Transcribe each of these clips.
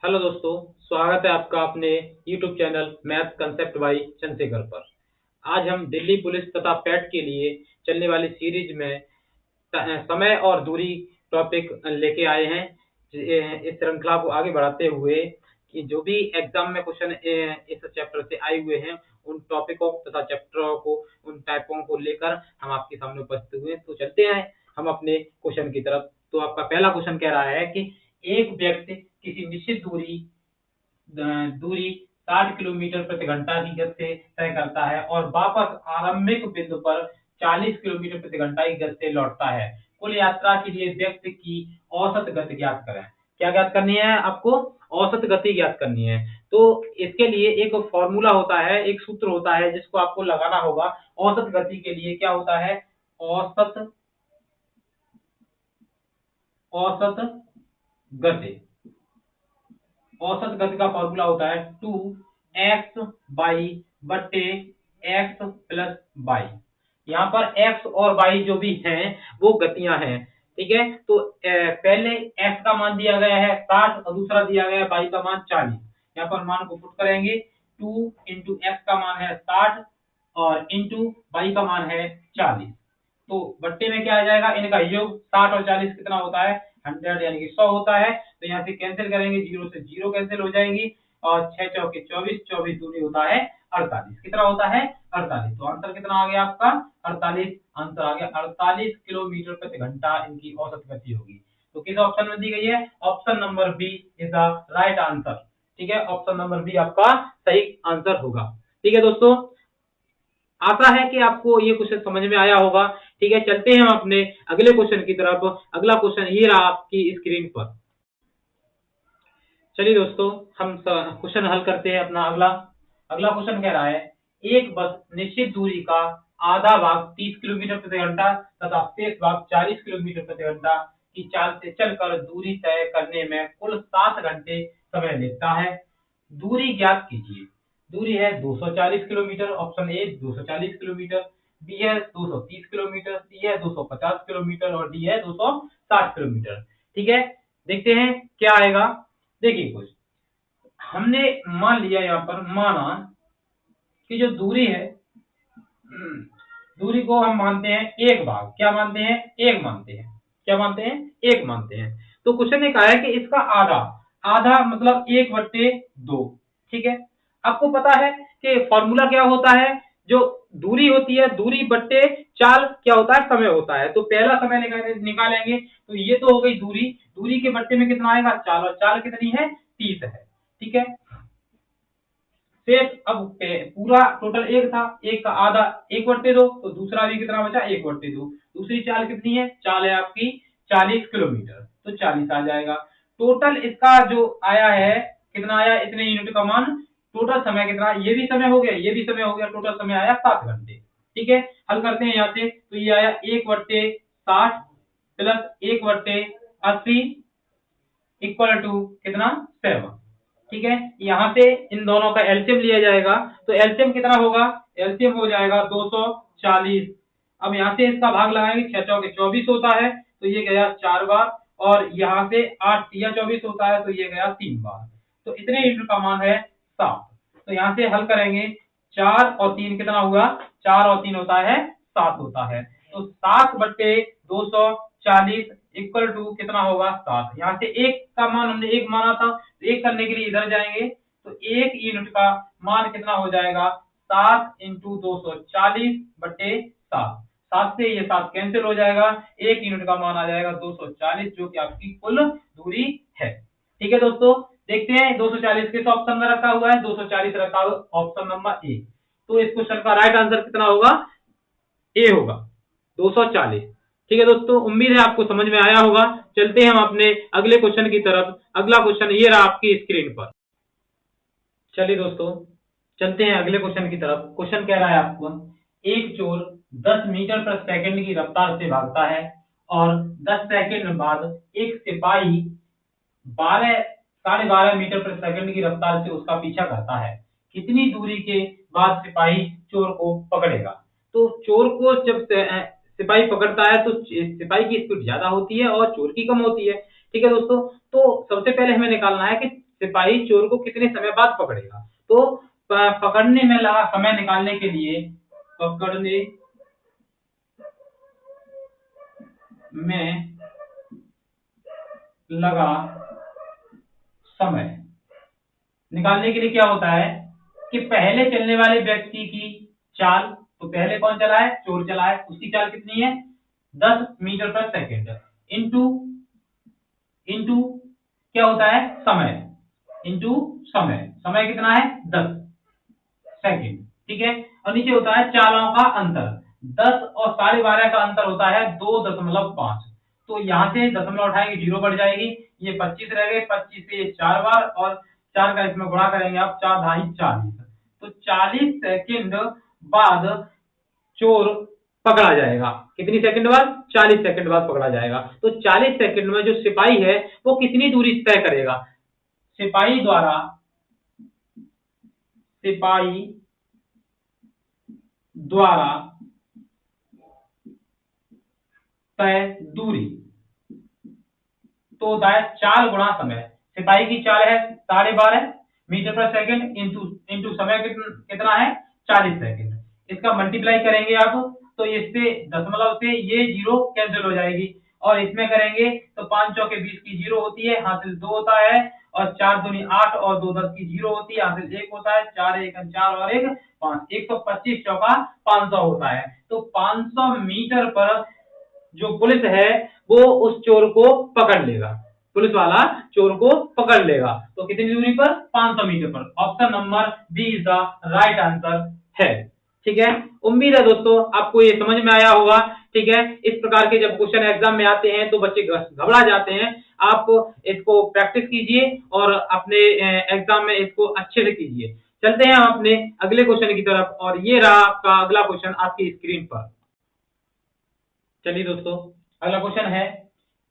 Hello दोस्तों, स्वागत है आपका अपने YouTube channel math concept by Chandrashekhar पर। आज हम दिल्ली पुलिस तथा पैट के लिए चलने वाली सीरीज में समय और दूरी टॉपिक लेके आए हैं। इस श्रृंखला को आगे बढ़ाते हुए कि जो भी एग्जाम में क्वेश्चन इस चैप्टर से आए हुए हैं, उन टॉपिकों तथा चैप्टरों को, उन टाइपों को लेकर हम आपके सामने उपस्थित हुए। तो चलते हैं हम अपने क्वेश्चन की तरफ। तो आपका पहला क्वेश्चन कह रहा है कि एक व्यक्ति किसी निश्चित दूरी 60 किलोमीटर प्रति घंटा की गति से तय करता है और वापस आरंभिक बिंदु पर 40 किलोमीटर प्रति घंटा की गति से लौटता है। कुल यात्रा के लिए व्यक्ति की औसत गति ज्ञात करें। क्या ज्ञात करनी है आपको? औसत गति ज्ञात करनी है। तो इसके लिए एक फॉर्मूला होता है, एक सूत्र होता है जिसको आपको लगाना होगा। औसत गति के लिए क्या होता है? औसत गति औसत गति का फॉर्मूला होता है 2x बाई बट्टे x प्लस बाई। यहाँ पर x और y जो भी हैं वो गतियां हैं, ठीक है। तो पहले x का मान दिया गया है 60 और दूसरा दिया गया है y का मान 40। यहाँ पर मान को पुट करेंगे। 2 इंटू x का मान है 60 और इंटू y का मान है 40। तो बट्टे में क्या आ जाएगा? इनका योग 60 और 40 कितना होता है? 100 यानी कि 100 होता है। तो यहाँ से कैंसिल करेंगे, 0 से 0 कैंसिल हो जाएगी और 6 चौके 24, 24 दूनी होता है 48। कितना होता है? 48। तो आंसर कितना आ गया आपका? 48 आंसर आ गया। 48 किलोमीटर प्रति घंटा इनकी औसत गति होगी। तो किस ऑप्शन में दी गई है? Option number B is the right answer. ठीक है, ऑप्शन नंबर बी आपका सही आंसर होगा। ठीक है दोस्तों, आशा है कि आपको ये क्वेश्चन समझ में आया होगा। ठीक है, चलते हैं हम अपने अगले क्वेश्चन की तरफ। अगला क्वेश्चन ये रहा आपकी स्क्रीन पर। चलिए दोस्तों, हम क्वेश्चन हल करते हैं अपना। अगला क्वेश्चन कह रहा है एक बस निश्चित दूरी का आधा भाग 30 किलोमीटर प्रति घंटा तथा शेष भाग 40 किलोमीटर प्रति घंटा की चाल से चलकर दूरी तय करने में कुल 7 घंटे समय लेता है। दूरी ज्ञात कीजिए। दूरी है 240 kilometre, option A 240 kilometre, B है 230 किलोमीटर, सी है 250 किलोमीटर और डी है 260 किलोमीटर। ठीक है, देखते हैं क्या आएगा। देखिए, कुछ हमने मान लिया, यहाँ पर माना कि जो दूरी है, दूरी को हम मानते हैं एक भाग। क्या मानते हैं? एक मानते हैं। क्या मानते हैं? एक मानते हैं। तो क्वेश्चन ने कहा है कि इसका आधा, आधा मतलब 1/2। ठीक है, आपको पता है कि फॉर्मूला क्या होता है? जो दूरी होती है, दूरी बट्टे चाल क्या होता है? समय होता है। तो पहला समय निकालेंगे। तो ये तो हो गई दूरी, दूरी के बट्टे में कितना आएगा? चाल, और चाल कितनी है? 30 है। ठीक है, शेष अब पूरा टोटल एक था, एक का आधा 1/2, तो दूसरा भी कितना बचा? 1/2। दूसरी चाल कितनी है? चाल है आपकी 40 किलोमीटर, तो 40 आ जाएगा। टोटल इसका जो आया है, कितना आया? इतने यूनिट का मान। टोटल समय कितना? ये भी समय हो गया, ये भी समय हो गया। टोटल समय आया 7 घंटे। ठीक है, हल करते हैं यहाँ से। तो ये आया 1/60 प्लस 1/80 इक्वल टू कितना? 7। ठीक है, यहाँ से इन दोनों का एलसीएम लिया जाएगा। तो एलसीएम कितना होगा? एलसीएम हो जाएगा 240। अब यहाँ से इसका भाग लगाएंगे, 6 चौके 24 होता है, तो ये गया 4 बार, और यहाँ से 8 तिया 24 होता है, तो ये गया 3 बार। तो इतने यूनिट का मान है 7। तो यहाँ से हल करेंगे, 4 और 3 कितना हुआ? 4 और 3 होता है 7 होता है। तो 7/240 इक्वल टू कितना होगा? 7। यहाँ से एक का मान हमने एक माना था, तो एक करने के लिए इधर जाएंगे, तो एक यूनिट का मान कितना हो जाएगा? 7 इंटू 240/7। 7 से ये 7 कैंसिल हो जाएगा, एक यूनिट का मान आ जाएगा 240, जो कि आपकी कुल दूरी है। ठीक है दोस्तों, देखते हैं 240 किस ऑप्शन में रखा हुआ है। 240 रखा हुआ ऑप्शन नंबर ए। तो इस क्वेश्चन का राइट आंसर कितना होगा? ए होगा, 240। ठीक है दोस्तों, उम्मीद है आपको समझ में आया होगा। चलते हैं हम अपने अगले क्वेश्चन की तरफ। अगला क्वेश्चन ये रहा आपकी स्क्रीन पर। चलिए दोस्तों, चलते हैं अगले क्वेश्चन की तरफ। क्वेश्चन कह रहा है आपको, एक चोर 10 मीटर प्रति सेकंड की रफ्तार से भागता है और 10 सेकंड बाद एक सिपाही 12.5 मीटर प्रति सेकंड की रफ्तार से उसका पीछा करता है। कितनी दूरी के बाद सिपाही चोर को पकड़ेगा? तो चोर को जब सिपाही पकड़ता है तो सिपाही की स्पीड ज्यादा होती है और चोर की कम होती है। ठीक है दोस्तों, तो सबसे पहले हमें निकालना है कि सिपाही चोर को कितने समय बाद पकड़ेगा। तो पकड़ने में लगा समय निकालने के लिए, पकड़ने में लगा समय निकालने के लिए क्या होता है कि पहले चलने वाले व्यक्ति की चाल, तो पहले कौन चला है, चोर चला है, उसकी चाल कितनी है 10 मीटर पर सेकेंड, इंटू क्या होता है समय, इंटू समय कितना है 10 सेकेंड, ठीक है। और नीचे होता है चालों का अंतर, 10 और 12.5 का अंतर होता है 2.5, तो यहाँ से दशमलव उठाएंगे 0 बढ़ जाएगी, ये 25 रह गए, 25 से 4 बार और 4 का इसमें गुणा करेंगे आप, 4 ढाई 40, तो 40 सेकंड बाद चोर पकड़ा जाएगा। कितनी सेकंड बाद, 40 सेकंड बाद पकड़ा जाएगा। तो 40 सेकंड में जो सिपाही है वो कितनी दूरी तय करेगा, सिपाही द्वारा तय दूरी, तो होता है चाल गुणा समय। सिपाही की चाल है 12.5 मीटर पर सेकंड, इंटू समय कितना है 40 सेकंड, इसका मल्टीप्लाई करेंगे आप, तो इससे दशमलव से ये 0 कैंसिल हो जाएगी, और इसमें करेंगे तो 5 चौके 20 की 0 होती है, हासिल 2 होता है, और 4 दूनी 8 और 2 10 की 0 होती है, हासिल 1 होता है, 4 1 4 और 1 5, 125 चौका 500 होता है। तो 500 मीटर पर जो पुलिस है वो उस चोर को पकड़ लेगा, पुलिस वाला चोर को पकड़ लेगा। तो कितनी दूरी पर, 500 मीटर पर। Option number B is the right answer है, ठीक है। उम्मीद है दोस्तों आपको ये समझ में आया होगा, ठीक है। इस प्रकार के जब क्वेश्चन एग्जाम में आते हैं तो बच्चे घबरा जाते हैं, आप इसको प्रैक्टिस कीजिए और अपने एग्जाम में इसको अच्छे से कीजिए। चलते हैं हम अपने अगले क्वेश्चन की तरफ, और ये रहा आपका अगला क्वेश्चन आपकी स्क्रीन पर। चलिए दोस्तों, अगला क्वेश्चन है,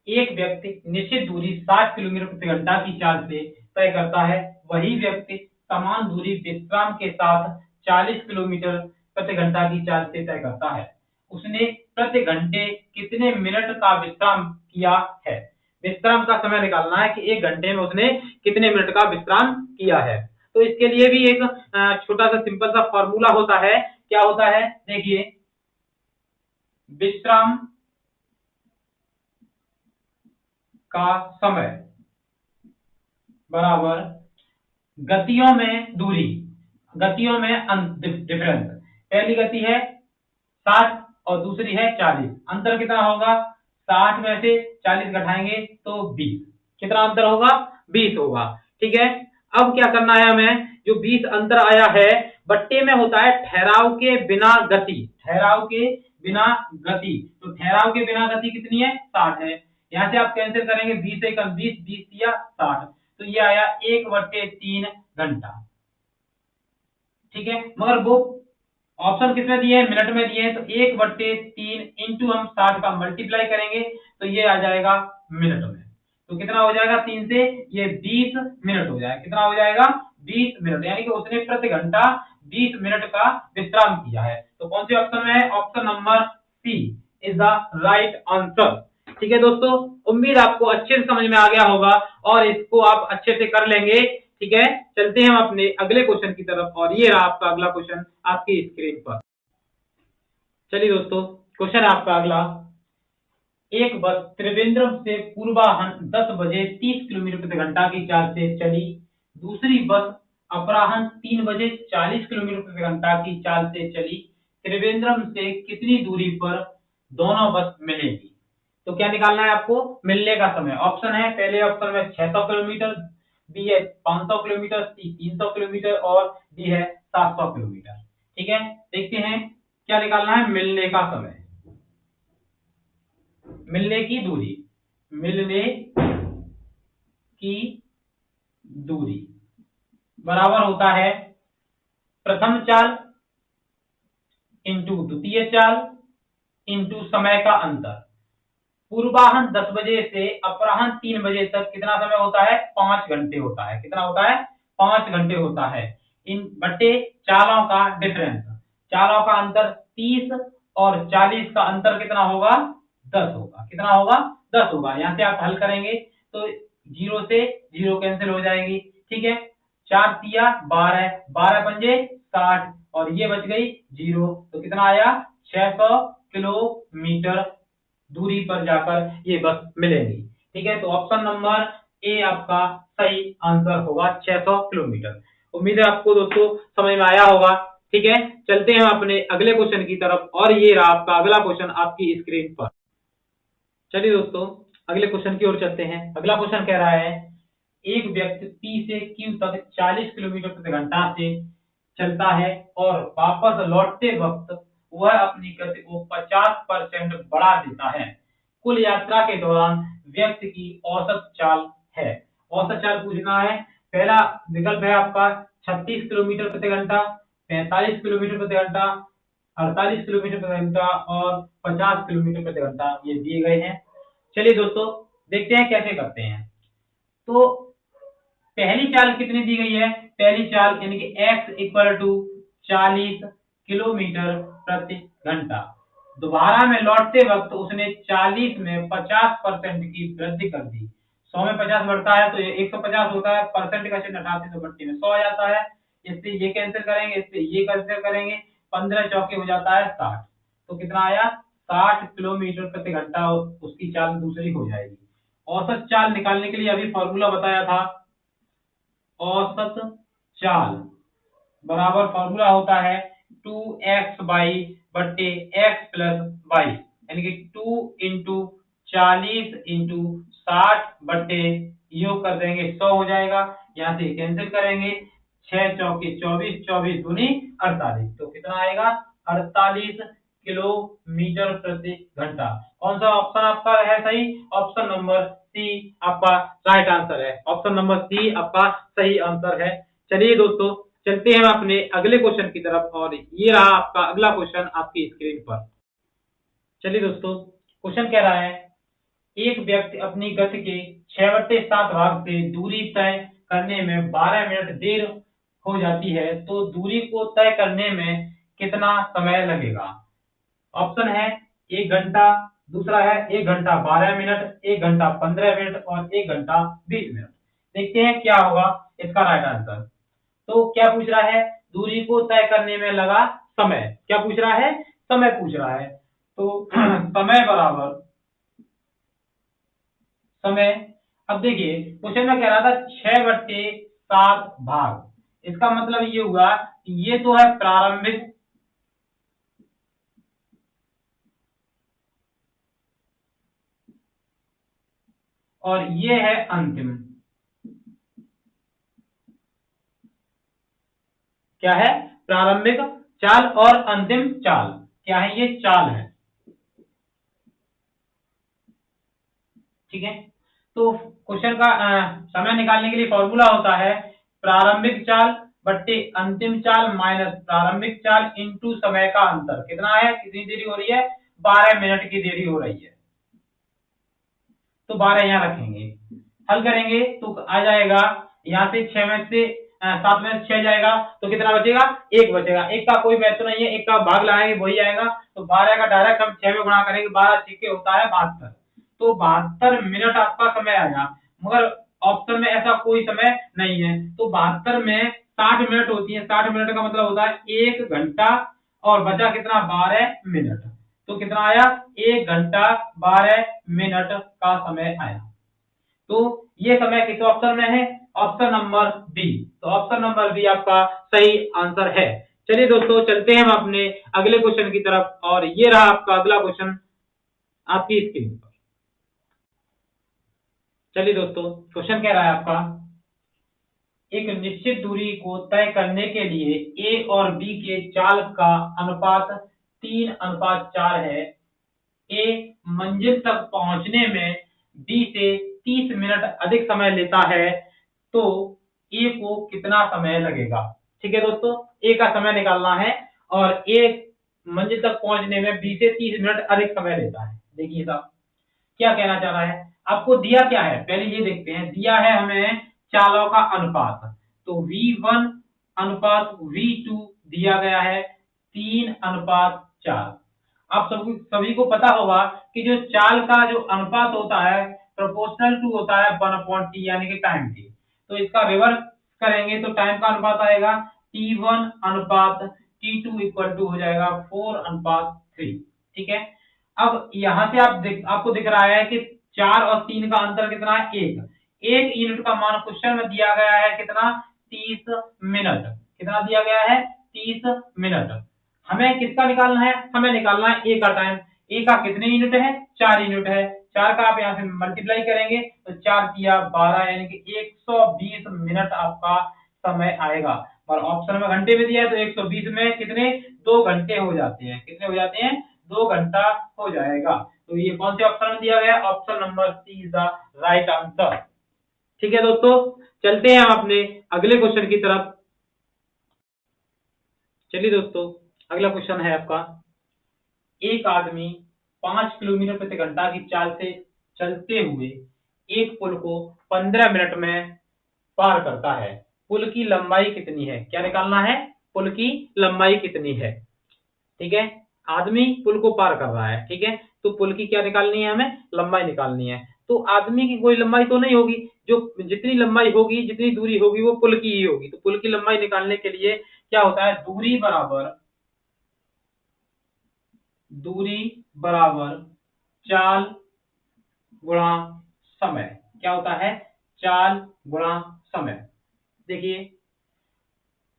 एक व्यक्ति निश्चित दूरी 60 किलोमीटर प्रति घंटा की चाल से तय करता है, वही व्यक्ति समान दूरी विश्राम के साथ 40 किलोमीटर प्रति घंटा की चाल से तय करता है, उसने प्रति घंटे कितने मिनट का विश्राम किया है। विश्राम का समय निकालना है कि एक घंटे में उसने कितने मिनट का विश्राम किया है। तो इसके लिए भी एक छोटा सा सिंपल सा फॉर्मूला होता है, क्या होता है देखिए, विश्राम का समय बराबर गतियों में दूरी, गतियों में डिफरेंस। पहली गति है 60 और दूसरी है 40, अंतर कितना होगा, 60 में से 40 घटाएंगे तो 20, कितना अंतर होगा 20 होगा, ठीक है। अब क्या करना है हमें, जो 20 अंतर आया है बट्टे में होता है ठहराव के बिना गति, ठहराव के बिना गति, तो ठहराव के बिना गति कितनी है 60 है, यहां से आप कैंसिल करेंगे 20 एक 20 20 या 60, तो ये आया 1/3 घंटा, ठीक है। मगर वो ऑप्शन किसमें दिए हैं, मिनट में दिए हैं, तो 1/3 इंटू हम 60 का मल्टीप्लाई करेंगे तो ये आ जाएगा मिनट में, तो कितना हो जाएगा 3 से ये 20 मिनट हो जाएगा, कितना हो जाएगा 20 मिनट, यानी कि उसने प्रति घंटा 20 मिनट का विश्राम किया है। तो कौन से ऑप्शन में है, option number C is the right answer, ठीक है दोस्तों। उम्मीद आपको अच्छे से समझ में आ गया होगा और इसको आप अच्छे से कर लेंगे, ठीक है। चलते हैं हम अपने अगले क्वेश्चन की तरफ, और ये रहा आपका अगला क्वेश्चन आपकी स्क्रीन पर। चलिए दोस्तों, क्वेश्चन आपका अगला, एक बस त्रिवेंद्रम से पूर्वाह्न 10 बजे 30 किलोमीटर प्रति घंटा की चाल से चली, दूसरी बस अपराह्न 3 बजे 40 किलोमीटर प्रति घंटा की चाल से चली, त्रिवेंद्रम से कितनी दूरी पर दोनों बस मिलेगी। तो क्या निकालना है आपको, मिलने का समय। ऑप्शन है, पहले ऑप्शन में 600 किलोमीटर, बी है 500 किलोमीटर, सी 300 किलोमीटर और डी है 700 किलोमीटर, ठीक है। देखते हैं क्या निकालना है, मिलने का समय, मिलने की दूरी, मिलने की दूरी बराबर होता है प्रथम चाल इंटू द्वितीय चाल इंटू समय का अंतर। पूर्वाह्न 10 बजे से अपराह्न 3 बजे तक कितना समय होता है, 5 घंटे होता है, कितना होता है 5 घंटे होता है, इन बट्टे चालों का डिफरेंस, चालों का अंतर 30 और 40 का अंतर कितना होगा 10 होगा, कितना होगा 10 होगा। यहाँ से आप हल करेंगे तो 0 से 0 कैंसिल हो जाएगी, ठीक है, 4 तिया 12, 12 पंजे 60 और ये बच गई 0, तो कितना आया 600 किलोमीटर दूरी पर जाकर ये बस मिलेंगी। ठीक है, तो ऑप्शन नंबर ए आपका सही आंसर होगा 600 किलोमीटर। उम्मीद है आपको दोस्तों समझ में आया होगा। ठीक है, चलते हैं अपने अगले क्वेश्चन की तरफ और ये रहा आपका अगला क्वेश्चन आपकी स्क्रीन पर। चलिए दोस्तों अगले क्वेश्चन की ओर चलते हैं। अगला क्वेश्चन कह रहा है एक व्यक्ति P से Q तक 40 किलोमीटर प्रति घंटा से चलता है और वापस लौटते वक्त वह अपनी गति को 50% बढ़ा देता है। कुल यात्रा के दौरान व्यक्ति की औसत चाल है। औसत चाल पूछना है। पहला विकल्प है आपका 36 किलोमीटर प्रति घंटा, 45 किलोमीटर प्रति घंटा, 48 किलोमीटर प्रति घंटा और 50 किलोमीटर प्रति घंटा ये दिए गए हैं। चलिए दोस्तों देखते हैं कैसे करते हैं। तो पहली चाल कितनी दी गई है? पहली चाल यानी कि x इक्वल टू 40 किलोमीटर प्रति घंटा। दोबारा में लौटते वक्त उसने 40 में 50% की वृद्धि कर दी। 100 में 50 बढ़ता है तो ये 150 होता है, परसेंट का चिन्ह हटाते तो बट्टी में 100 आ जाता है। इससे ये कैंसिल करेंगे, इससे ये कैंसिल करेंगे, 15 चौके हो जाता है 60। तो कितना आया 60 किलोमीटर प्रति घंटा उसकी चाल दूसरी हो जाएगी। औसत चाल निकालने के लिए अभी फॉर्मूला बताया था। औसत चाल बराबर फॉर्मूला होता है 2x बाई बट्टे x प्लस वाई, यानी कि 2 इंटू 40 इंटू 60 बट्टे योग कर देंगे 100 हो जाएगा। यहाँ से कैंसिल करेंगे, 6 चौके 24, 24 दूनी 48, तो कितना आएगा 48 किलोमीटर प्रति घंटा। कौन सा ऑप्शन आपका है सही? ऑप्शन नंबर सी आपका राइट आंसर है। ऑप्शन नंबर सी आपका सही आंसर है। चलिए दोस्तों चलते हैं अपने अगले क्वेश्चन की तरफ और ये रहा आपका अगला क्वेश्चन आपकी स्क्रीन पर। चलिए दोस्तों क्वेश्चन कह रहा है एक व्यक्ति अपनी गति के 6/7 भाग से दूरी तय करने में 12 मिनट देर हो जाती है, तो दूरी को तय करने में कितना समय लगेगा? ऑप्शन है 1 घंटा, दूसरा है 1 घंटा 12 मिनट, 1 घंटा 15 मिनट और 1 घंटा 20 मिनट। देखते हैं क्या होगा इसका राइट आंसर। तो क्या पूछ रहा है? दूरी को तय करने में लगा समय। क्या पूछ रहा है? समय पूछ रहा है। तो समय बराबर समय, अब देखिए क्वेश्चन में कह रहा था 6/7 भाग, इसका मतलब ये हुआ कि ये तो है प्रारंभिक और ये है अंतिम। क्या है? प्रारंभिक चाल और अंतिम चाल। क्या है? ये चाल है। ठीक है, तो क्वेश्चन का समय निकालने के लिए फॉर्मूला होता है प्रारंभिक चाल बट्टे अंतिम चाल माइनस प्रारंभिक चाल इंटू समय का अंतर। कितना है? कितनी देरी हो रही है? 12 मिनट की देरी हो रही है, तो 12 यहाँ रखेंगे। हल करेंगे तो आ जाएगा यहाँ से 6 में से 7 में से 6 जाएगा तो कितना बचेगा? 1 बचेगा। 1 का कोई महत्व नहीं है, 1 का भाग लगाएंगे वही आएगा। तो 12 का डायरेक्ट हम 6 में गुणा करेंगे, 12 छक्के होता है 72, तो 72 मिनट आपका समय आया। मगर ऑप्शन में ऐसा कोई समय नहीं है, तो 72 में 60 मिनट होती है। 60 मिनट का मतलब होता है 1 घंटा और बचा कितना? 12 मिनट। तो कितना आया? 1 घंटा 12 मिनट का समय आया। तो ये समय किस ऑप्शन में है? Option number B. तो ऑप्शन नंबर बी आपका सही आंसर है। चलिए दोस्तों चलते हैं हम अपने अगले क्वेश्चन की तरफ और ये रहा आपका अगला क्वेश्चन आपकी स्क्रीन पर। चलिए दोस्तों क्वेश्चन कह रहा है आपका एक निश्चित दूरी को तय करने के लिए ए और बी के चाल का अनुपात 3:4 है। ए मंजिल तक पहुंचने में बी से 30 मिनट अधिक समय लेता है, तो ए को कितना समय लगेगा? ठीक है दोस्तों, ए का समय निकालना है और ए मंजिल तक पहुंचने में बी से 30 मिनट अधिक समय लेता है। देखिए साहब क्या कहना चाह रहा है। आपको दिया क्या है पहले ये देखते हैं। दिया है हमें चालों का अनुपात, तो V1 अनुपात V2 दिया गया है 3:4। आप सभी को पता होगा कि जो चाल का जो अनुपात होता है प्रोपोर्शनल टू होता है 1/t यानी कि टाइम t। तो इसका रिवर्स करेंगे तो टाइम का अनुपात आएगा T1 अनुपात T2 इक्वल टू हो जाएगा 4:3। ठीक है, अब यहां से आपको दिख रहा है कि 4 और 3 का अंतर कितना है, 1 यूनिट का मान क्वेश्चन में दिया गया है कितना, 30 मिनट। कितना दिया गया है, 30 मिनट। हमें किसका निकालना है, हमें निकालना है ए का टाइम। ए का कितने यूनिट है, 4 यूनिट है। 4 का आप यहाँ से मल्टीप्लाई करेंगे तो 4 दिया 12, यानी कि 120 मिनट आपका समय आएगा। और ऑप्शन में घंटे में दिया है तो 120 में कितने, 2 घंटे हो जाते हैं। कितने हो जाते हैं, 2 घंटा हो जाएगा। तो ये कौन से ऑप्शन में दिया गया है, option number C is the right answer. ठीक है दोस्तों, चलते हैं हम अपने अगले क्वेश्चन की तरफ। चलिए दोस्तों, अगला क्वेश्चन है आपका, एक आदमी 5 किलोमीटर प्रति घंटा की चाल से चलते हुए एक पुल को 15 मिनट में पार करता है। पुल की लंबाई कितनी है, क्या निकालना है, पुल की लंबाई कितनी है। ठीक है, आदमी पुल को पार कर रहा है। ठीक है, तो पुल की क्या निकालनी है, हमें लंबाई निकालनी है। तो आदमी की कोई लंबाई तो नहीं होगी, जो जितनी लंबाई होगी, जितनी दूरी होगी वो पुल की ही होगी। तो पुल की लंबाई निकालने के लिए क्या होता है, दूरी बराबर चाल गुणा समय। क्या होता है, चाल गुणा समय। देखिए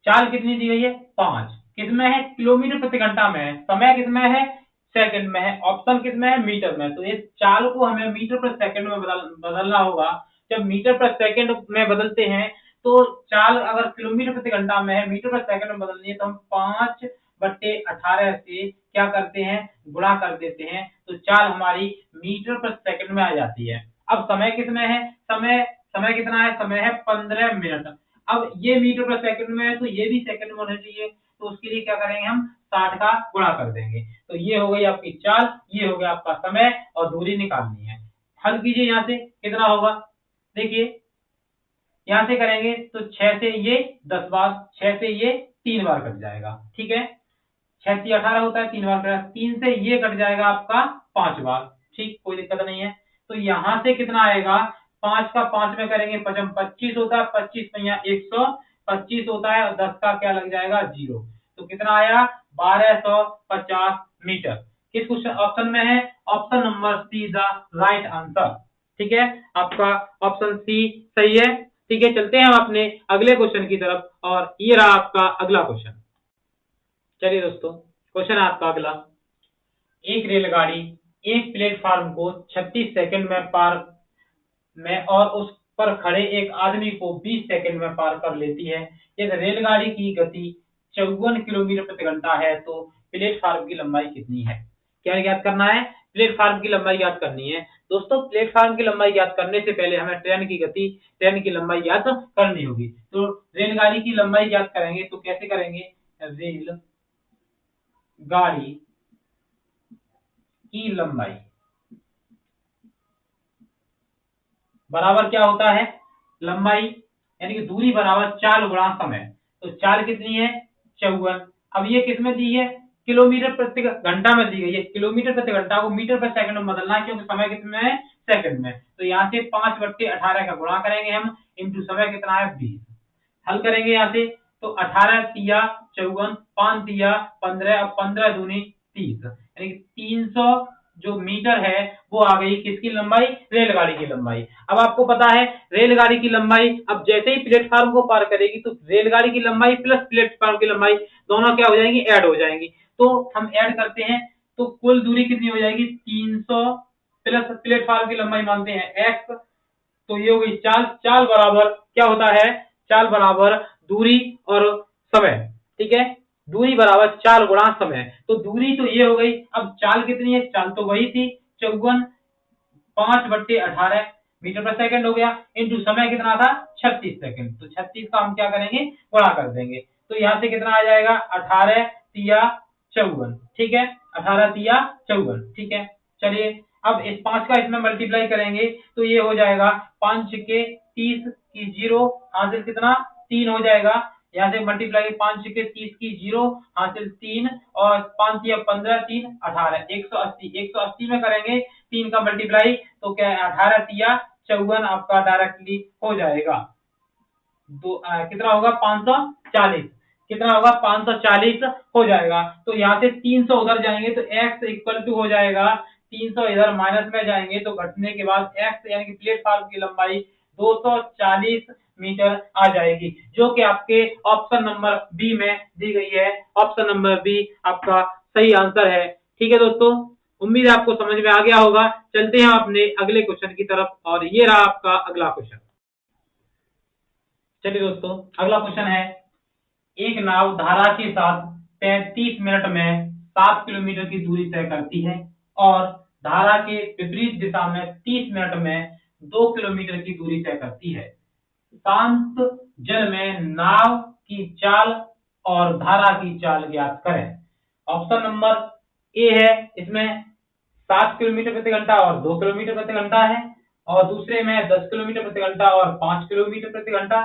चाल कितनी दी गई है, 5, किसमें है, किलोमीटर प्रति घंटा में है। समय किसमें है, सेकंड में है। ऑप्शन किसमें है, मीटर में। तो इस चाल को हमें मीटर पर सेकंड में बदलना होगा। जब मीटर पर सेकंड में बदलते हैं तो चाल अगर किलोमीटर प्रति घंटा में है, मीटर पर सेकंड में बदलनी है, तो हम 5/18 से क्या करते हैं, गुणा कर देते हैं। तो चाल हमारी मीटर पर सेकंड में आ जाती है। अब समय किसमें है, समय कितना है, समय है 15 मिनट। अब ये मीटर पर सेकंड में है तो ये भी सेकंड में होना चाहिए। तो उसके लिए क्या करेंगे, हम 60 का गुणा कर देंगे। तो ये हो गई आपकी चाल, ये हो गया आपका समय, और दूरी निकालनी है। हल कीजिए, यहाँ से कितना होगा, देखिए यहां से करेंगे तो 6 से ये 10 बार, 6 से ये 3 बार कट जाएगा। ठीक है, 6 से 18 होता है, 3 बार कटा, 3 से ये कट जाएगा आपका 5 बार। ठीक, कोई दिक्कत नहीं है। तो यहां से कितना आएगा, 5 का 5 में करेंगे 5 25 होता है, 25 में यहाँ 125 होता है, और 10 का क्या लग जाएगा, 0। तो कितना आया, 1250 मीटर। किस क्वेश्चन ऑप्शन में है, option number see the right answer. ठीक है, आपका ऑप्शन सी सही है। ठीक है, चलते हैं हम अपने अगले क्वेश्चन की तरफ, और ये रहा आपका अगला क्वेश्चन। चलिए दोस्तों, क्वेश्चन है आपका अगला, एक रेलगाड़ी एक प्लेटफार्म को 36 सेकंड में पार में और उस पर खड़े एक आदमी को 20 सेकंड में पार कर लेती है। यदि रेलगाड़ी की गति 54 किलोमीटर प्रति घंटा है तो प्लेटफार्म की लंबाई कितनी है। क्या ज्ञात करना है, प्लेटफार्म की लंबाई ज्ञात करनी है। दोस्तों प्लेटफार्म की लंबाई ज्ञात करने से पहले हमें ट्रेन की गति, ट्रेन की लंबाई ज्ञात करनी होगी। तो रेलगाड़ी की लंबाई ज्ञात करेंगे तो कैसे करेंगे, रेल गाड़ी की लंबाई बराबर क्या होता है, लंबाई यानी कि दूरी बराबर चाल गुणा समय। तो चाल कितनी है, 54। अब ये किसमें दी है, किलोमीटर प्रति घंटा में दी गई है। किलोमीटर प्रति घंटा को मीटर पर सेकंड में बदलना है, क्योंकि समय कितने है, सेकंड में। तो यहाँ से 5/18 का गुणा करेंगे हम, इंटू समय कितना है, 20। हल करेंगे यहाँ से तो 18 तिया 54, 5 तिया 15, अब 15 दूनी 30, यानी कि 300 जो मीटर है वो आ गई किसकी लंबाई, रेलगाड़ी की लंबाई। अब आपको पता है रेलगाड़ी की लंबाई, अब जैसे ही प्लेटफार्म को पार करेगी तो रेलगाड़ी की लंबाई प्लस प्लेटफार्म की लंबाई दोनों क्या हो जाएंगी, ऐड हो जाएंगी। तो हम ऐड करते हैं तो कुल दूरी कितनी हो जाएगी, 300 प्लस प्लेटफार्म की लंबाई मानते हैं x। तो ये हो गई चाल। चाल बराबर क्या होता है, चाल बराबर दूरी और समय। ठीक है, दूरी बराबर चाल गुणा समय। तो दूरी तो ये हो गई, अब चाल कितनी है, चाल तो वही थी 54, 5/18 मीटर पर सेकंड हो गया, इंटू समय कितना था, 36 सेकंड। तो 36 का हम क्या करेंगे, गुणा कर देंगे। तो यहाँ से कितना आ जाएगा, 18 तिया 54। ठीक है, 18 तिया 54। ठीक है, चलिए अब इस 5 का इसमें मल्टीप्लाई करेंगे तो ये हो जाएगा 5 के 30 की 0 हासिल कितना, 3 हो जाएगा। यहाँ से मल्टीप्लाई 5 के 30 की 0 हासिल 3, और 5 या 15 3 18 180। 180 में करेंगे 3 का मल्टीप्लाई तो क्या है, 18 तिया 54 आपका डायरेक्टली हो जाएगा। कितना होगा 540, कितना होगा 540 हो जाएगा। तो यहाँ से 300 उधर जाएंगे तो x इक्वल टू हो जाएगा 300, इधर माइनस में जाएंगे तो घटने के बाद x यानी कि प्लेटफॉर्म की लंबाई 240 मीटर आ जाएगी, जो कि आपके ऑप्शन नंबर बी में दी गई है। ऑप्शन नंबर बी आपका सही आंसर है। ठीक है दोस्तों, उम्मीद है आपको समझ में आ गया होगा। चलते हैं अपने अगले क्वेश्चन की तरफ, और ये रहा आपका अगला क्वेश्चन। चलिए दोस्तों, अगला क्वेश्चन है, एक नाव धारा के साथ 33 मिनट में 7 किलोमीटर की दूरी तय करती है और धारा के विपरीत दिशा में 30 मिनट में 2 किलोमीटर की दूरी तय करती है। शांत जल में नाव की चाल और धारा की चाल ज्ञात करें। ऑप्शन नंबर ए है, इसमें 7 किलोमीटर प्रति घंटा और 2 किलोमीटर प्रति घंटा है, और दूसरे में 10 किलोमीटर प्रति घंटा और 5 किलोमीटर प्रति घंटा,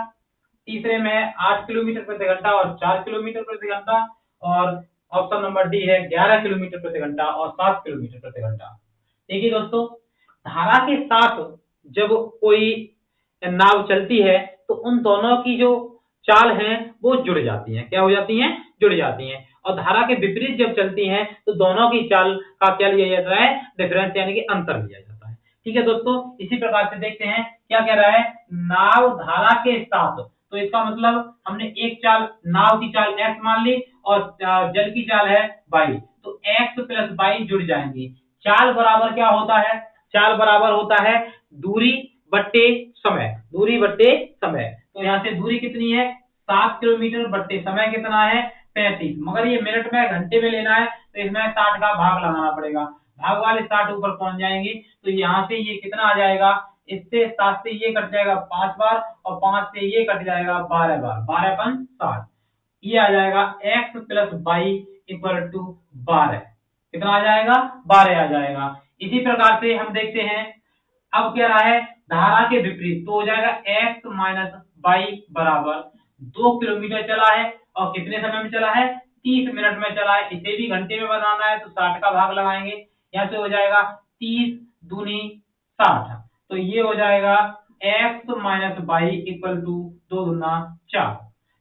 तीसरे में 8 किलोमीटर प्रति घंटा और 4 किलोमीटर प्रति घंटा, और ऑप्शन नंबर डी है 11 किलोमीटर प्रति घंटा और 7 किलोमीटर प्रति घंटा। देखिए दोस्तों, धारा के साथ जब कोई नाव चलती है तो उन दोनों की जो चाल है वो जुड़ जाती है। क्या हो जाती हैं? जुड़ जाती हैं। और धारा के विपरीत जब चलती हैं तो दोनों की चाल का क्या लिया जाता है? डिफरेंस यानी कि अंतर लिया जाता है। ठीक है दोस्तों, इसी प्रकार से देखते हैं क्या कह रहा है, नाव धारा के साथ। तो इसका मतलब हमने एक चाल, नाव की चाल x मान ली और जल की चाल है y, तो x प्लस y जुड़ जाएंगी। चाल बराबर क्या होता है? चाल बराबर होता है दूरी बट्टे समय, दूरी बट्टे समय। तो यहाँ से दूरी कितनी है? 7 किलोमीटर बट्टे समय कितना है? 35। मगर ये मिनट में घंटे में लेना है तो इसमें 60 का भाग लगाना पड़ेगा। भाग वाले 60 ऊपर पहुंच जाएंगे तो यहाँ से ये कितना आ जाएगा? इससे 7 से ये कट जाएगा 5 बार और 5 से ये कट जाएगा 12 बार, 12 पन 60। ये आ जाएगा x plus Y equal to 12। कितना आ जाएगा? 12 आ जाएगा। इसी प्रकार से हम देखते हैं, अब क्या रहा है, धारा के विपरीत, तो हो जाएगा x माइनस वाई बराबर 2 किलोमीटर चला है और कितने समय में चला है? 30 मिनट में चला है। इसे भी घंटे में बनाना है तो 60 का भाग लगाएंगे। यहाँ से हो जाएगा 30 दूनी 60, तो ये हो जाएगा x minus Y equal to 2 दूना 4।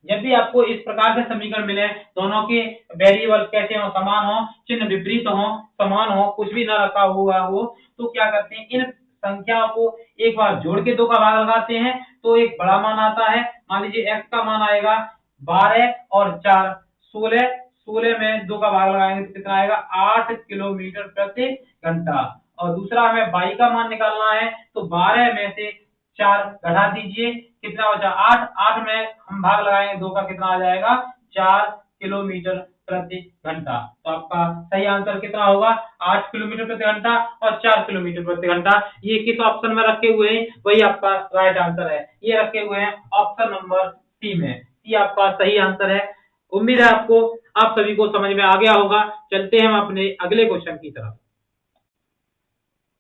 जब भी आपको इस प्रकार से समीकरण मिले, दोनों के वेरिएबल कैसे हो? समान हो, चिन्ह विपरीत हो, समान हो, कुछ भी न रखा हुआ हो, तो क्या करते हैं, इन संख्याओं को एक बार जोड़ के 2 का भाग लगाते हैं तो एक बड़ा मान आता है। मान लीजिए x का मान आएगा 12 और 4 16, 16 में 2 का भाग लगाएंगे तो कितना आएगा? 8 किलोमीटर प्रति घंटा। और दूसरा हमें y का मान निकालना है तो 12 में से 4 घटा दीजिए, कितना बचा? 8, 8 में हम भाग लगाएंगे 2 का, कितना आ जाएगा? 4 किलोमीटर प्रति घंटा। तो आपका सही आंसर कितना होगा? 8 किलोमीटर प्रति घंटा और 4 किलोमीटर प्रति घंटा। ये किस ऑप्शन में रखे हुए हैं वही आपका राइट आंसर है। ये रखे हुए हैं ऑप्शन नंबर सी में। ये आपका सही आंसर है। उम्मीद है आपको, आप सभी को समझ में आ गया होगा। चलते हैं हम अपने अगले क्वेश्चन की तरफ।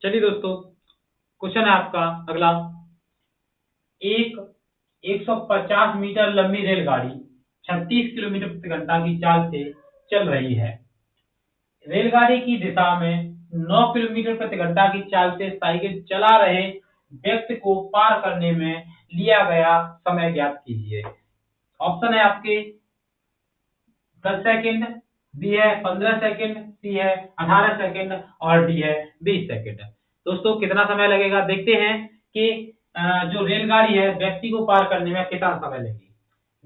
चलिए दोस्तों, क्वेश्चन है आपका अगला, एक 150 मीटर लंबी रेलगाड़ी 36 किलोमीटर प्रति घंटा की चाल से चल रही है। रेलगाड़ी की दिशा में 9 किलोमीटर प्रति घंटा की चाल से साइकिल चला रहे व्यक्ति को पार करने में लिया गया समय ज्ञात कीजिए। ऑप्शन है आपके 10 सेकंड, बी है 15 सेकंड, सी है 18 सेकंड और डी है 20 सेकंड। दोस्तों, कितना समय लगेगा? देखते हैं कि जो रेलगाड़ी है व्यक्ति को पार करने में कितना समय लगेगा,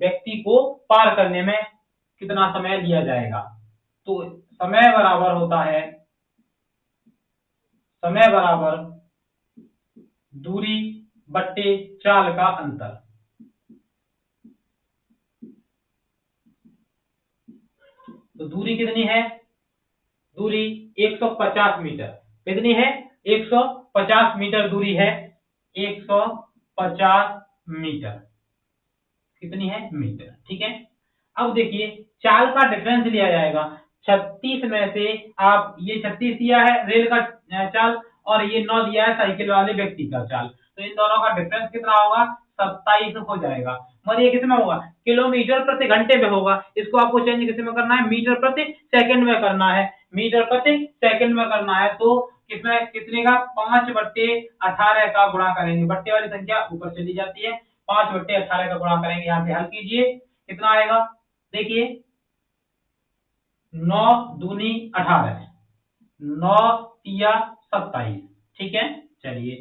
व्यक्ति को पार करने में कितना समय लिया जाएगा। तो समय बराबर होता है, समय बराबर दूरी बट्टे चाल का अंतर। तो दूरी कितनी है? दूरी 150 मीटर। कितनी है? 150 मीटर दूरी है। 150 मीटर कितनी है? मीटर। ठीक है। अब देखिए, चाल का डिफरेंस लिया जाएगा। 36 में से आप ये 36 दिया है रेल का चाल और ये 9 दिया है साइकिल वाले व्यक्ति का चाल, तो इन दोनों का डिफरेंस कितना होगा? 27 हो जाएगा। मगर ये किसमें होगा? किलोमीटर प्रति घंटे में होगा। इसको आपको चेंज किस में करना है? मीटर प्रति सेकंड में करना है। मीटर प्रति सेकंड में करना है तो कितने का? 5/18 का गुणा करेंगे। बट्टे वाली संख्या ऊपर चली जाती है। 5/18 का गुणा करेंगे, यहाँ से हल कीजिए कितना आएगा, देखिए 9 दूनी 18, 9 तिया 27, ठीक है। चलिए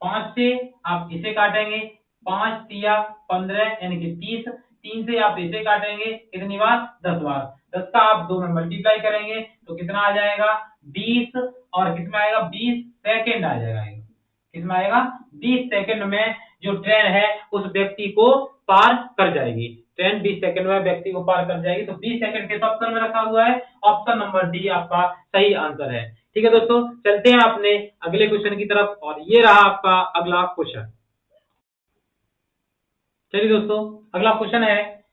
5 से आप इसे काटेंगे, 5 तिया 15 यानी कि 30, 3 से आप इसे काटेंगे कितनी बार, 10 बार, 10 का आप 2 में मल्टीप्लाई करेंगे तो कितना आ जाएगा 20, और कितना आएगा 20 सेकेंड आ जाएगा, कितना आएगा 20 सेकंड में जो ट्रेन है उस व्यक्ति को पार कर जाएगी, ट्रेन 20 सेकंड में व्यक्ति को पार कर जाएगी। तो 20 सेकंड किस ऑप्शन में रखा हुआ है, ऑप्शन नंबर डी आपका सही आंसर है। ठीक है दोस्तों, चलते हैं अपने अगले क्वेश्चन की तरफ, और ये रहा आपका अगला क्वेश्चन। चलिए दोस्तों, अगला क्वेश्चन है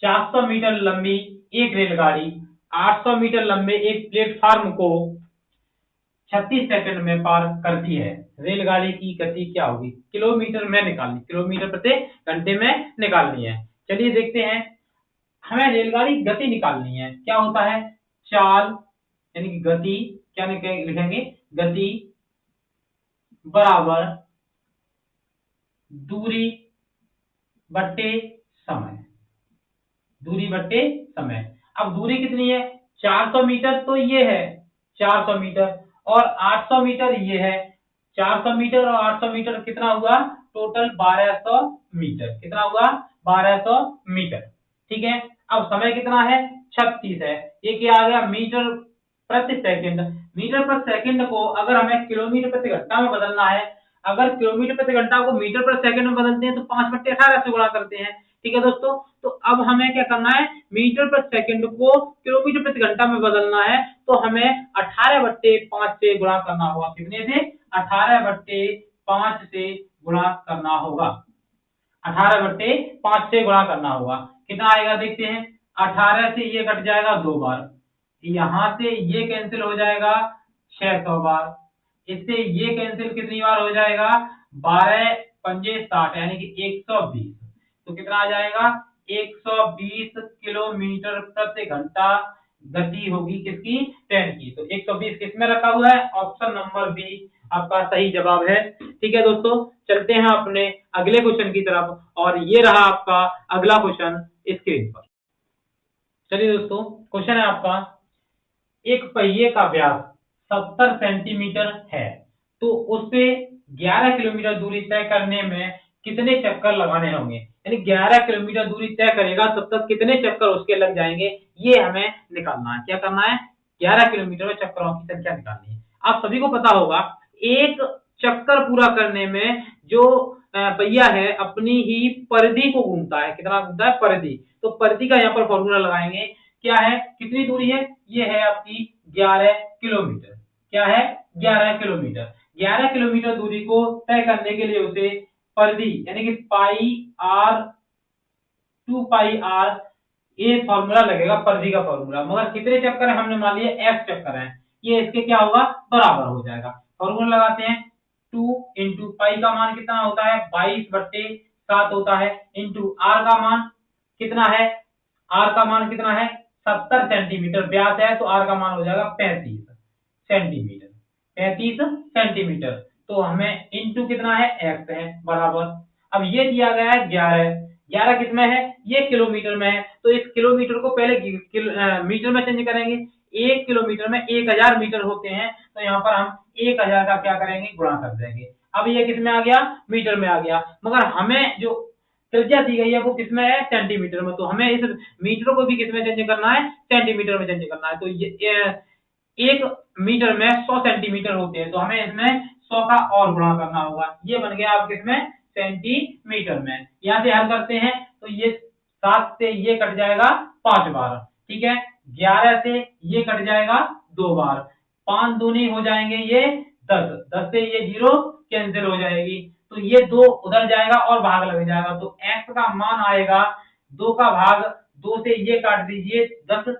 400 मीटर लंबी एक रेलगाड़ी 800 मीटर लंबे एक प्लेटफार्म को 36 सेकंड में पार करती है, रेलगाड़ी की गति क्या होगी, किलोमीटर में निकालनी, किलोमीटर प्रति घंटे में निकालनी है। चलिए देखते हैं, हमें रेलगाड़ी गति निकालनी है, क्या होता है चाल यानी कि गति, क्या लिखेंगे गति बराबर दूरी बट्टे समय, दूरी बट्टे समय। अब दूरी कितनी है 400 मीटर, तो ये है 400 मीटर, और 800 मीटर ये है, 400 मीटर और 800 मीटर कितना हुआ टोटल 1200 मीटर, कितना हुआ 1200 मीटर, ठीक है। अब समय कितना है 36 है, ये क्या आ गया मीटर प्रति सेकंड, मीटर प्रति सेकंड को अगर हमें किलोमीटर प्रति घंटा में बदलना है, अगर किलोमीटर प्रति घंटा को मीटर प्रति सेकंड में बदलते हैं तो 5/18 से गुणा करते हैं, ठीक है दोस्तों। तो अब हमें क्या करना है, मीटर प्रति सेकंड को किलोमीटर प्रति घंटा में बदलना है, तो हमें 18/5 से गुणा करना होगा, कितने से 18/5 से गुणा करना होगा, 18/5 से गुणा करना होगा, कितना आएगा देखते हैं, 18 से ये कट जाएगा 2 बार, यहां से ये कैंसिल हो जाएगा 600 बार, इससे ये कैंसिल कितनी बार हो जाएगा 12 पंजे 60 यानी कि 120, तो कितना आ जाएगा 120 किलोमीटर प्रति घंटा गति होगी किसकी, ट्रेन की। तो 120 किसमें रखा हुआ है, ऑप्शन नंबर बी आपका सही जवाब है। ठीक है दोस्तों, चलते हैं अपने अगले क्वेश्चन की तरफ, और ये रहा आपका अगला क्वेश्चन स्क्रीन पर। चलिए दोस्तों, क्वेश्चन है आपका, एक पहिए का व्यास 70 सेंटीमीटर है, तो उससे 11 किलोमीटर दूरी तय करने में कितने चक्कर लगाने होंगे, यानी 11 किलोमीटर दूरी तय करेगा तब तक कितने चक्कर उसके लग जाएंगे, ये हमें निकालना है। क्या करना है, 11 किलोमीटर में चक्करों की संख्या निकालनी है। आप सभी को पता होगा एक चक्कर पूरा करने में जो पहिया है अपनी ही परिधि को घूमता है, कितना घूमता है परिधि, तो परिधि का यहाँ पर फॉर्मूला लगाएंगे, क्या है कितनी दूरी है, ये है आपकी 11 किलोमीटर, क्या है 11 किलोमीटर, 11 किलोमीटर दूरी को तय करने के लिए उसे परिधि यानी कि पाई आर 2 पाई आर ये फॉर्मूला लगेगा, परिधि का फॉर्मूला, मगर कितने चक्कर है हमने मान लिया x चक्कर है, ये इसके क्या होगा बराबर हो जाएगा। फॉर्मूला लगाते हैं, 2 इंटू पाई का मान कितना होता है 22/7 होता है, इंटू आर का मान कितना है, आर का मान कितना है 70 सेंटीमीटर व्यास है, तो आर का मान हो जाएगा 35 सेंटीमीटर, 35 सेंटीमीटर, तो हमें इंटू कितना है x है बराबर, अब ये दिया गया है 11 किसमें है, ये किलोमीटर में है, तो इस किलोमीटर को पहले मीटर में चेंज करेंगे, 1 किलोमीटर में 1000 मीटर होते हैं, तो यहाँ पर हम 1000 का क्या करेंगे गुणा कर देंगे। अब ये किसमें आ गया मीटर में आ गया, मगर हमें जो त्रिज्या दी गई है वो किसमें है सेंटीमीटर में, तो हमें इस मीटर को भी किसमें चेंज करना है सेंटीमीटर में चेंज करना है। तो ये 1 मीटर में 100 सेंटीमीटर होते हैं, तो हमें इसमें 100 का और गुणा करना होगा, ये बन गया आप किसमें सेंटीमीटर में। यहाँ से हल करते हैं तो ये 7 से ये कट जाएगा 5 बार, ठीक है, 11 से ये कट जाएगा 2 बार, 5 दूनी हो जाएंगे ये 10 से ये 0 कैंसिल हो जाएगी, तो ये 2 उधर जाएगा और भाग लग जाएगा, तो x का मान आएगा 2 का भाग 2 से ये काट दीजिए 10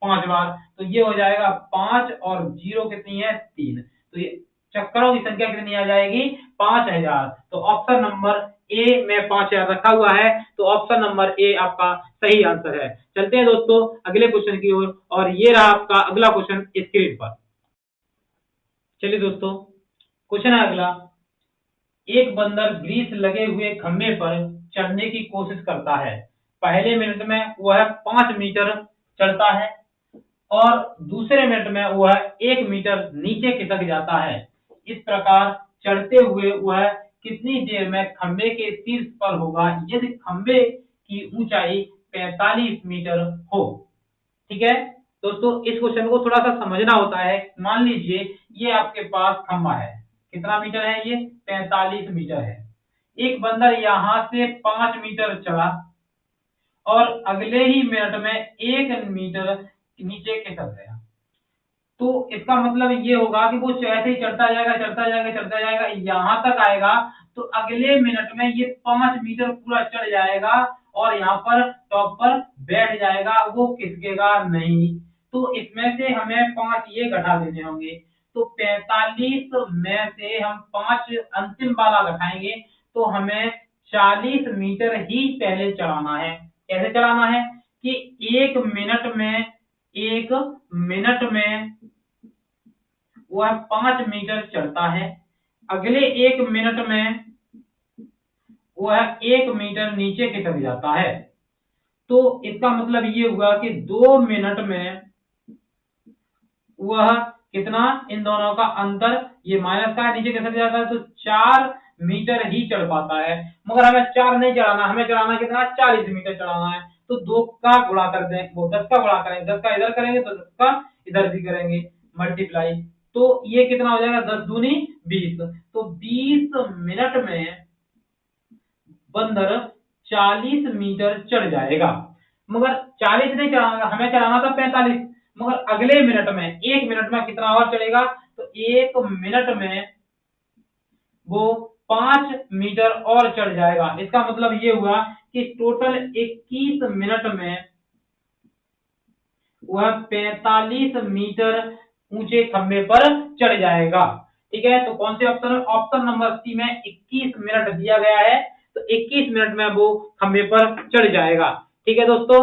5 बार, तो ये हो जाएगा 5 और 0 कितनी है 3, तो ये चक्करों की संख्या कितनी आ जाएगी 5000, तो ऑप्शन नंबर ए में 5000 रखा हुआ है, तो ऑप्शन नंबर ए आपका सही आंसर है। चलते हैं दोस्तों अगले क्वेश्चन की ओर, और ये रहा आपका अगला क्वेश्चन स्क्रीन पर। चलिए दोस्तों, क्वेश्चन है अगला, एक बंदर ग्रीस लगे हुए खंभे पर चढ़ने की कोशिश करता है। पहले मिनट में वह 5 मीटर चढ़ता है और दूसरे मिनट में वह 1 मीटर नीचे खिसक जाता है। इस प्रकार चढ़ते हुए वह कितनी देर में खंबे के शीर्ष पर होगा यदि खंबे की ऊंचाई 45 मीटर हो। ठीक है दोस्तों, इस क्वेश्चन को थोड़ा सा समझना होता है। मान लीजिए ये आपके पास खंबा है, कितना मीटर है ये? 45 मीटर है। एक बंदर यहां से 5 मीटर चढ़ा और अगले ही मिनट में 1 मीटर नीचे खिसक गया। तो इसका मतलब ये होगा कि वो ऐसे ही चढ़ता जाएगा, यहाँ तक आएगा तो अगले मिनट में ये 5 मीटर पूरा चढ़ जाएगा और यहाँ पर टॉप पर बैठ जाएगा, वो खिसकेगा नहीं। तो इसमें से हमें 5 ये घटा देने होंगे। तो 45 में से हम 5 अंतिम वाला घटाएंगे तो हमें 40 मीटर ही पहले चढ़ाना है। कैसे चढ़ाना है कि 1 मिनट में वह 5 मीटर चढ़ता है, अगले 1 मिनट में वह 1 मीटर नीचे खिसक जाता है। तो इसका मतलब ये हुआ कि 2 मिनट में वह कितना, इन दोनों का अंतर, ये माइनस का नीचे खिसक जाता है तो 4 मीटर ही चढ़ पाता है। मगर हमें 4 नहीं चढ़ाना, हमें चढ़ाना कितना, 40 मीटर चढ़ाना है। तो 2 का गुणा कर दें, वो 10 का गुणा करेंगे, 10 का इधर करेंगे तो 10 का इधर भी करेंगे मल्टीप्लाई। तो ये कितना हो जाएगा, 10 दूनी 20। तो 20 मिनट में बंदर 40 मीटर चढ़ जाएगा। मगर 40 नहीं चढ़ाना, हमें चढ़ाना था 45। मगर अगले मिनट में 1 मिनट में कितना और चढ़ेगा, तो 1 मिनट में वो 5 मीटर और चढ़ जाएगा। इसका मतलब ये हुआ कि टोटल 21 मिनट में वह 45 मीटर ऊंचे खंबे पर चढ़ जाएगा। ठीक है, तो कौन से ऑप्शन, ऑप्शन नंबर सी में 21 मिनट दिया गया है। तो 21 मिनट में वो खंबे पर चढ़ जाएगा। ठीक है दोस्तों,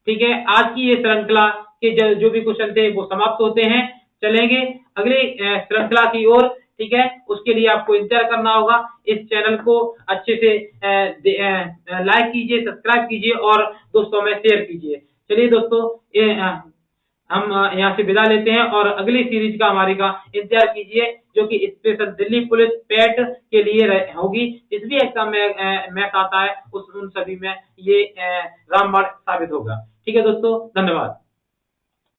ठीक है, आज की ये श्रृंखला के जो भी क्वेश्चन थे वो समाप्त होते हैं। चलेंगे अगली श्रृंखला की ओर। ठीक है, उसके लिए आपको इंतजार करना होगा। इस चैनल को अच्छे से लाइक कीजिए, सब्सक्राइब कीजिए और दोस्तों में शेयर कीजिए। चलिए दोस्तों, हम यहाँ से विदा लेते हैं और अगली सीरीज का हमारी का इंतजार कीजिए, जो कि स्पेशल दिल्ली पुलिस पैट के लिए होगी। जिस भी एग्जाम में मैथ आता है उन सभी में ये रामबाण साबित होगा। ठीक है दोस्तों, धन्यवाद।